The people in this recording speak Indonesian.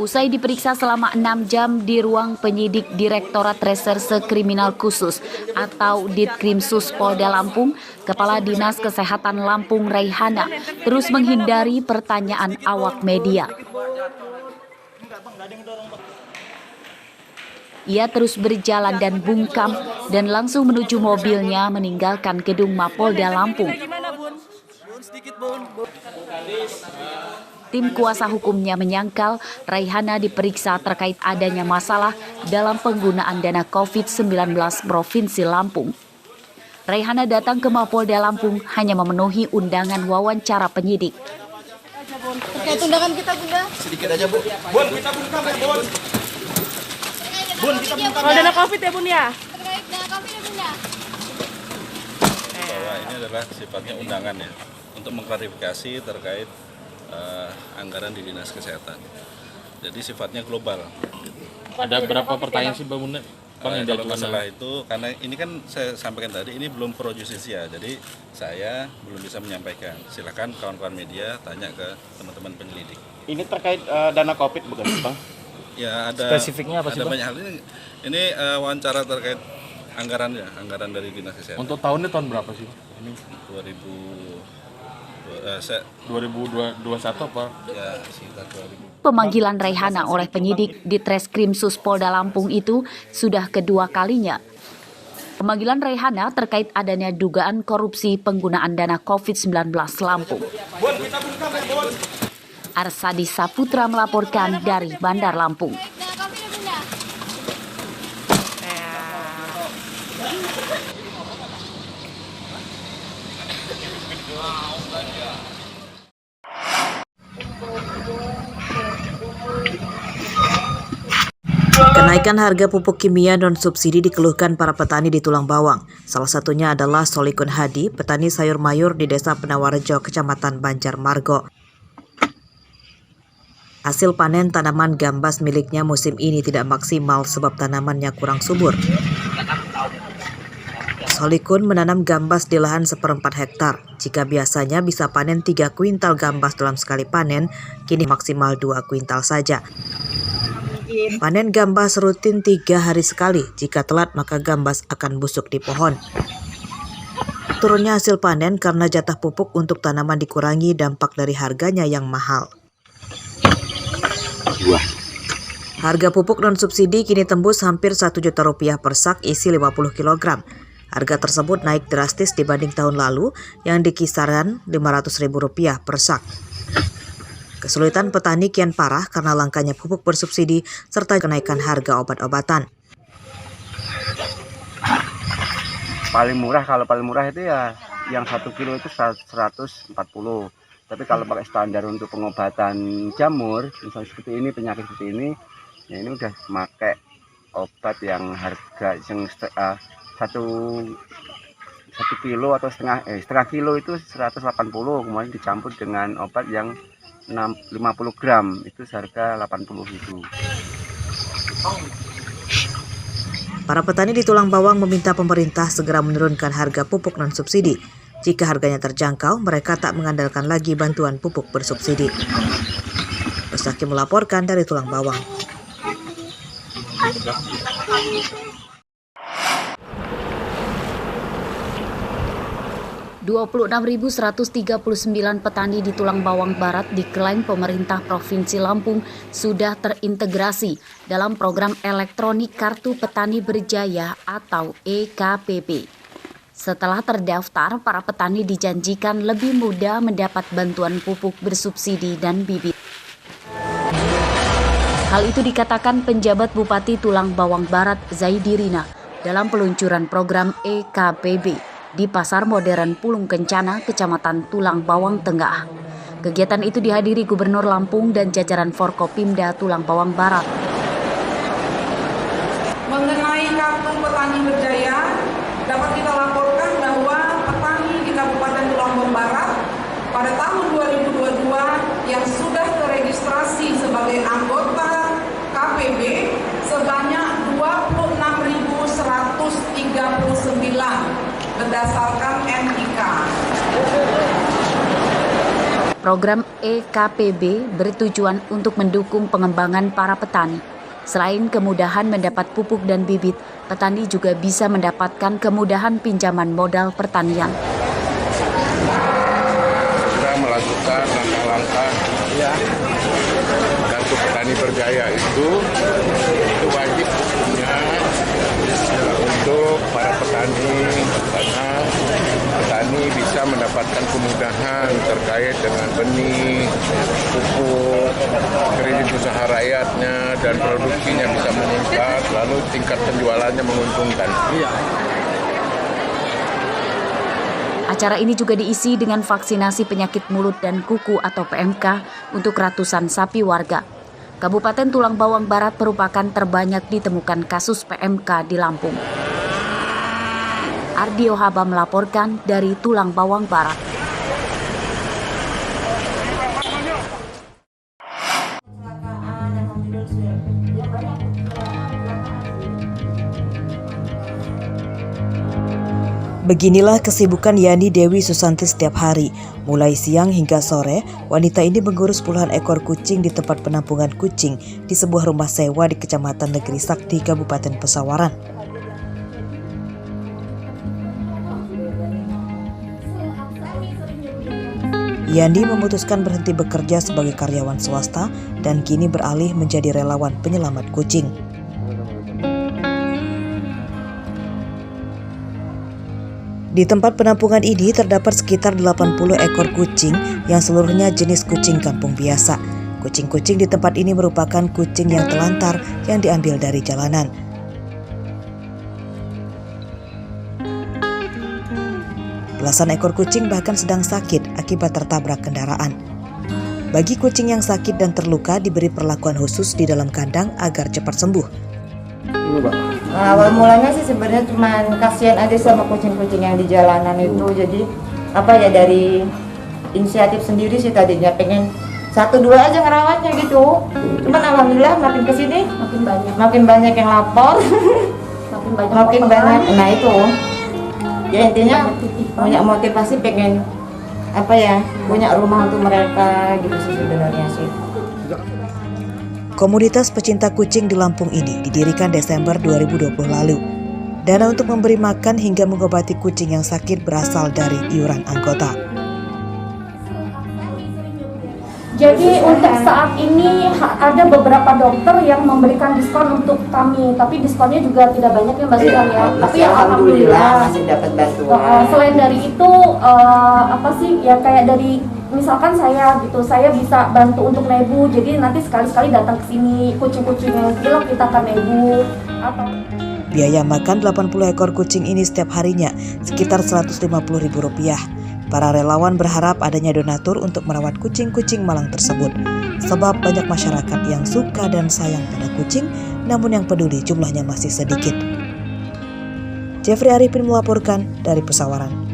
Usai diperiksa selama 6 jam di ruang penyidik Direktorat Reserse Kriminal Khusus atau Ditkrimsus Polda Lampung, Kepala Dinas Kesehatan Lampung Raihana terus menghindari pertanyaan awak media. Ia terus berjalan dan bungkam dan langsung menuju mobilnya meninggalkan gedung Mapolda Lampung. Tim kuasa hukumnya menyangkal Raihana diperiksa terkait adanya masalah dalam penggunaan dana COVID-19 Provinsi Lampung. Raihana datang ke Mapolda Lampung hanya memenuhi undangan wawancara penyidik. Terkait undangan kita, Bunda? Sedikit aja, Bu. Bun, kita bungkam ya, Bun. Bun, kita bungkam. Kalau dana COVID ya, Bun ya? Terkait dana COVID ya, Bunda? Bahwa ini adalah sifatnya undangan ya, untuk mengklarifikasi terkait anggaran di Dinas Kesehatan. Jadi sifatnya global. Ada berapa pertanyaan sih, Bang Bunda? Kalau masalah itu, karena ini kan saya sampaikan tadi, ini belum pro justisia, jadi saya belum bisa menyampaikan. Silakan kawan-kawan media tanya ke teman-teman penyelidik. Ini terkait dana COVID bukan, Bang? Ya ada. Spesifiknya apa sih, ada Bang? banyak hal ini wawancara terkait anggarannya, anggaran dari Dinas Kesehatan. Untuk tahunnya tahun berapa sih, Bang? Ini 2021 apa? Ya, sekitar 2000. Pemanggilan Raihana oleh penyidik di Treskrimsus Polda Lampung itu sudah kedua kalinya. Pemanggilan Raihana terkait adanya dugaan korupsi penggunaan dana COVID-19 Lampung. Arsadi Saputra melaporkan dari Bandar Lampung. Terkait dana COVID ya, Bunda? Kenaikan harga pupuk kimia non-subsidi dikeluhkan para petani di Tulang Bawang. Salah satunya adalah Solikun Hadi, petani sayur mayur di Desa Penawarejo, Kecamatan Banjarmargo. Hasil panen tanaman gambas miliknya musim ini tidak maksimal sebab tanamannya kurang subur. Solikun menanam gambas di lahan 1/4 hektar. Jika biasanya bisa panen 3 kuintal gambas dalam sekali panen, kini maksimal 2 kuintal saja. Panen gambas rutin 3 hari sekali. Jika telat maka gambas akan busuk di pohon. Turunnya hasil panen karena jatah pupuk untuk tanaman dikurangi dampak dari harganya yang mahal. Harga pupuk non-subsidi kini tembus hampir Rp1 juta per sak isi 50 kg. Harga tersebut naik drastis dibanding tahun lalu yang di kisaran Rp500.000 per sak. Kesulitan petani kian parah karena langkanya pupuk bersubsidi serta kenaikan harga obat-obatan. Paling murah, kalau paling murah itu ya yang 1 kilo itu 140. Tapi kalau pakai standar untuk pengobatan jamur, misalnya seperti ini, penyakit seperti ini, ya ini udah pakai obat yang harga yang 1 kilo atau setengah kilo itu 180, kemudian dicampur dengan obat yang 50 gram itu seharga 80.000. Para petani di Tulang Bawang meminta pemerintah segera menurunkan harga pupuk non-subsidi. Jika harganya terjangkau, mereka tak mengandalkan lagi bantuan pupuk bersubsidi. Pesaki melaporkan dari Tulang Bawang. 26.139 petani di Tulang Bawang Barat diklaim pemerintah Provinsi Lampung sudah terintegrasi dalam program elektronik Kartu Petani Berjaya atau EKPB. Setelah terdaftar, para petani dijanjikan lebih mudah mendapat bantuan pupuk bersubsidi dan bibit. Hal itu dikatakan penjabat Bupati Tulang Bawang Barat Zaidirina dalam peluncuran program EKPB di Pasar Modern Pulung Kencana, Kecamatan Tulang Bawang Tengah. Kegiatan itu dihadiri Gubernur Lampung dan jajaran Forkopimda Tulang Bawang Barat. Mengenai Kartu Petani Berjaya, dapat kita laporkan bahwa petani di Kabupaten Tulang Bawang Barat pada tahun 2022 yang sudah teregistrasi sebagai anggota KPB sebanyak 26.139 berdasarkan NIK. Program EKPB bertujuan untuk mendukung pengembangan para petani. Selain kemudahan mendapat pupuk dan bibit, petani juga bisa mendapatkan kemudahan pinjaman modal pertanian. Kita melakukan langkah-langkah Kartu Petani Berjaya itu wajib punya untuk para petani, karena petani bisa mendapatkan kemudahan terkait dengan benih, pupuk, kredit usaha rakyatnya, dan produksinya bisa meningkat, lalu tingkat penjualannya menguntungkan. Acara ini juga diisi dengan vaksinasi penyakit mulut dan kuku atau PMK untuk ratusan sapi warga. Kabupaten Tulang Bawang Barat merupakan terbanyak ditemukan kasus PMK di Lampung. Ardio Haba melaporkan dari Tulang Bawang Barat. Beginilah kesibukan Yani Dewi Susanti setiap hari. Mulai siang hingga sore, wanita ini mengurus puluhan ekor kucing di tempat penampungan kucing di sebuah rumah sewa di Kecamatan Negeri Sakti, Kabupaten Pesawaran. Yani memutuskan berhenti bekerja sebagai karyawan swasta dan kini beralih menjadi relawan penyelamat kucing. Di tempat penampungan ini terdapat sekitar 80 ekor kucing yang seluruhnya jenis kucing kampung biasa. Kucing-kucing di tempat ini merupakan kucing yang telantar yang diambil dari jalanan. Belasan ekor kucing bahkan sedang sakit akibat tertabrak kendaraan. Bagi kucing yang sakit dan terluka diberi perlakuan khusus di dalam kandang agar cepat sembuh. Awal mulanya sih sebenarnya cuma kasihan aja sama kucing-kucing yang di jalanan itu. Jadi dari inisiatif sendiri sih tadinya pengen 1-2 aja ngerawatnya gitu. Cuman alhamdulillah makin kesini makin banyak yang lapor, makin banyak. Nah itu ya intinya punya motivasi pengen punya rumah untuk mereka gitu sih sebenarnya sih. Komunitas pecinta kucing di Lampung ini didirikan Desember 2020 lalu. Dana untuk memberi makan hingga mengobati kucing yang sakit berasal dari iuran anggota. Jadi untuk saat ini ada beberapa dokter yang memberikan diskon untuk kami, tapi diskonnya juga tidak banyak ya Mbak Susan ya. Tapi ya alhamdulillah masih dapat bantuan. Selain dari itu kayak dari misalkan saya bisa bantu untuk nebu, jadi nanti sekali-sekali datang ke sini kucing-kucing yang hilang kita akan nebu atau biaya makan 80 ekor kucing ini setiap harinya sekitar Rp150.000. Para relawan berharap adanya donatur untuk merawat kucing-kucing malang tersebut, sebab banyak masyarakat yang suka dan sayang pada kucing, namun yang peduli jumlahnya masih sedikit. Jeffrey Arifin melaporkan dari Pesawaran.